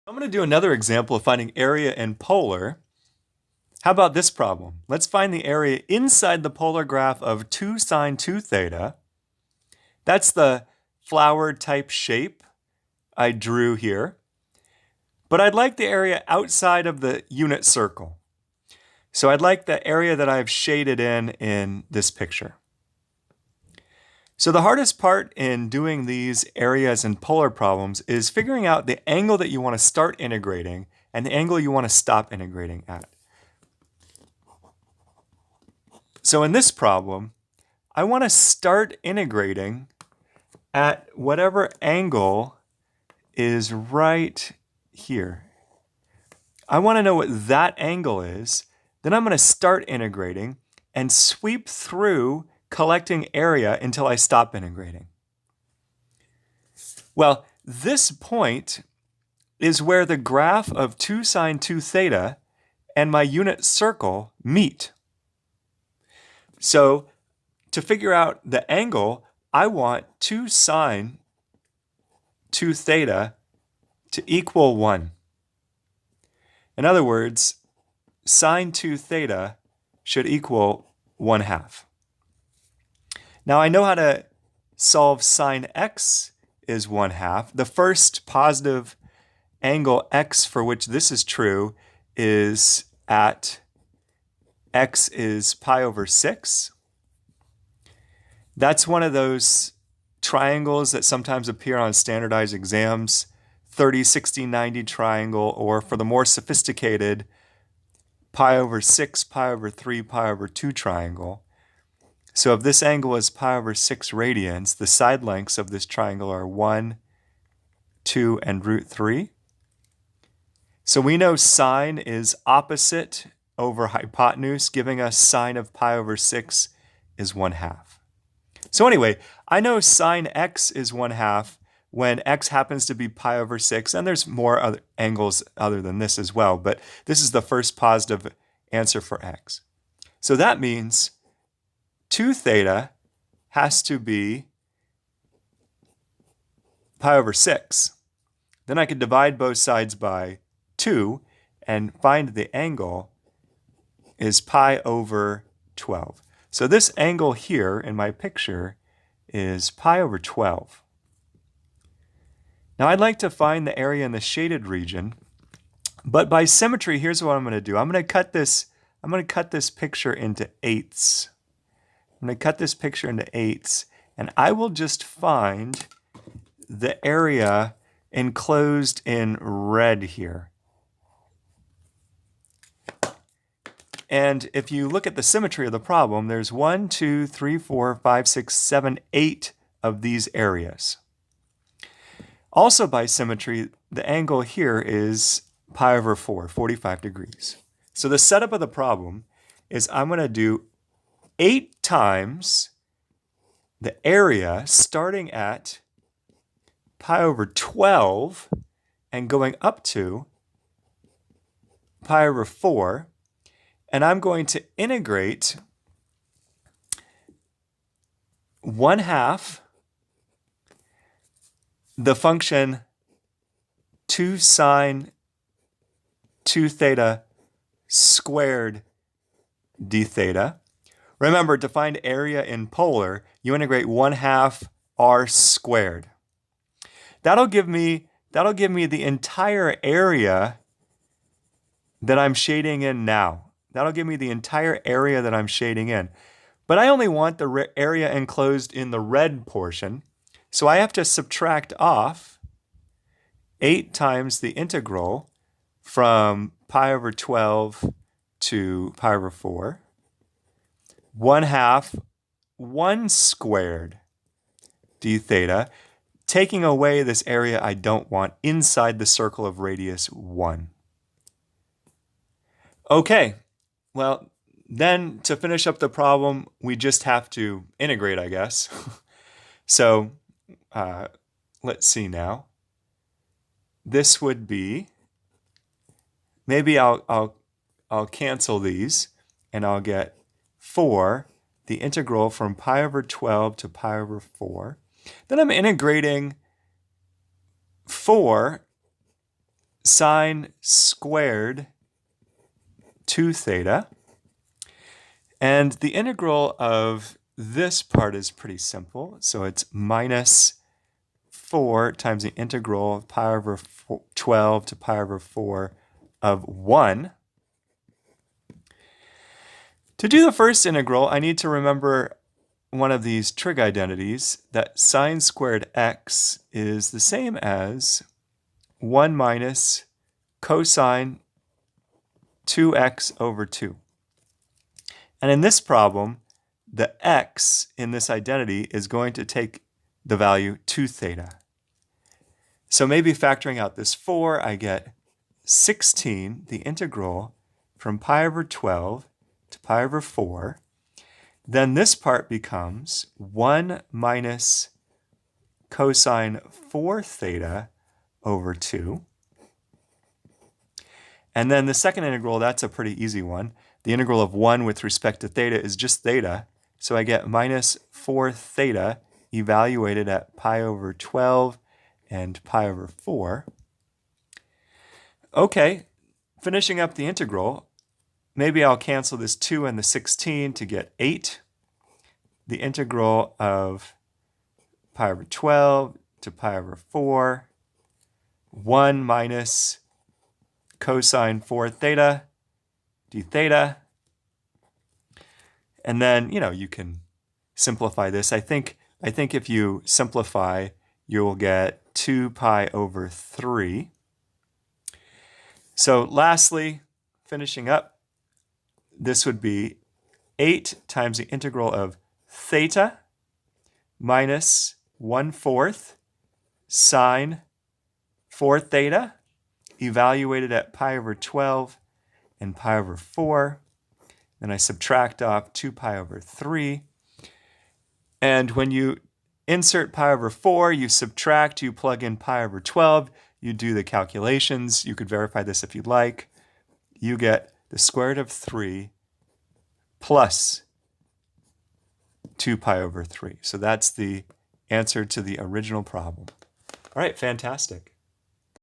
I'm going to do another example of finding area in polar. How about this problem? Let's find the area inside the polar graph of 2 sine 2 theta. That's the flower type shape I drew here. But I'd like the area outside of the unit circle. So I'd like the area that I've shaded in this picture. So the hardest part in doing these areas and polar problems is figuring out the angle that you want to start integrating and the angle you want to stop integrating at. So in this problem, I want to start integrating at whatever angle is right here. I want to know what that angle is. Then I'm going to start integrating and sweep through collecting area until I stop integrating. Well, this point is where the graph of 2 sine 2 theta and my unit circle meet. So to figure out the angle, I want 2 sine 2 theta to equal 1. In other words, sine 2 theta should equal 1/2. Now I know how to solve sine x is 1/2. The first positive angle x for which this is true is at x is pi over 6. That's one of those triangles that sometimes appear on standardized exams, 30, 60, 90 triangle, or for the more sophisticated, pi over 6, pi over 3, pi over 2 triangle. So if this angle is pi over 6 radians, the side lengths of this triangle are 1, 2, and root 3. So we know sine is opposite over hypotenuse, giving us sine of pi over 6 is 1/2. So anyway, I know sine x is 1/2 when x happens to be pi over 6, and there's more other angles other than this as well, but this is the first positive answer for x. So that means 2 theta has to be pi over 6. Then I could divide both sides by 2 and find the angle is pi over 12. So this angle here in my picture is pi over 12. Now I'd like to find the area in the shaded region, but by symmetry, here's what I'm going to do. I'm going to cut this picture into eighths. I'm going to cut this picture into eighths, and I will just find the area enclosed in red here. And if you look at the symmetry of the problem, there's 1, 2, 3, 4, 5, 6, 7, 8 of these areas. Also by symmetry, the angle here is pi over 4, 45 degrees. So the setup of the problem is I'm going to do 8 times the area starting at pi over 12 and going up to pi over 4. And I'm going to integrate 1/2 the function 2 sine 2 theta squared d theta. Remember, to find area in polar, you integrate 1/2 r squared. That'll give me the entire area that I'm shading in now. That'll give me the entire area that I'm shading in. But I only want the area enclosed in the red portion, so I have to subtract off 8 times the integral from pi over 12 to pi over 4, 1/2 1 squared d theta, taking away this area I don't want inside the circle of radius 1. Okay. Well, then to finish up the problem, we just have to integrate, I guess. So let's see now. This would be, maybe I'll cancel these and I'll get 4, the integral from pi over 12 to pi over 4. Then I'm integrating 4 sine squared 2 theta. And the integral of this part is pretty simple. So it's minus 4 times the integral of pi over 12 to pi over 4 of 1. To do the first integral, I need to remember one of these trig identities, that sine squared x is the same as 1 minus cosine 2x over 2. And in this problem, the x in this identity is going to take the value 2 theta. So maybe factoring out this 4, I get 16, the integral from pi over 12 to pi over 4. Then this part becomes 1 minus cosine 4 theta over 2. And then the second integral, that's a pretty easy one. The integral of 1 with respect to theta is just theta. So I get minus 4 theta evaluated at pi over 12 and pi over 4. Okay, finishing up the integral, maybe I'll cancel this 2 and the 16 to get 8. The integral of pi over 12 to pi over 4, 1 minus cosine 4 theta d theta. And then, you can simplify this. I think if you simplify, you'll get 2 pi over 3. So lastly, finishing up, this would be 8 times the integral of theta minus 1/4 sine 4 theta evaluated at pi over 12 and pi over 4. Then I subtract off 2 pi over 3. And when you insert pi over 4, you subtract, you plug in pi over 12, you do the calculations. You could verify this if you'd like. You get the square root of 3 plus 2 pi over 3. So that's the answer to the original problem. All right, fantastic.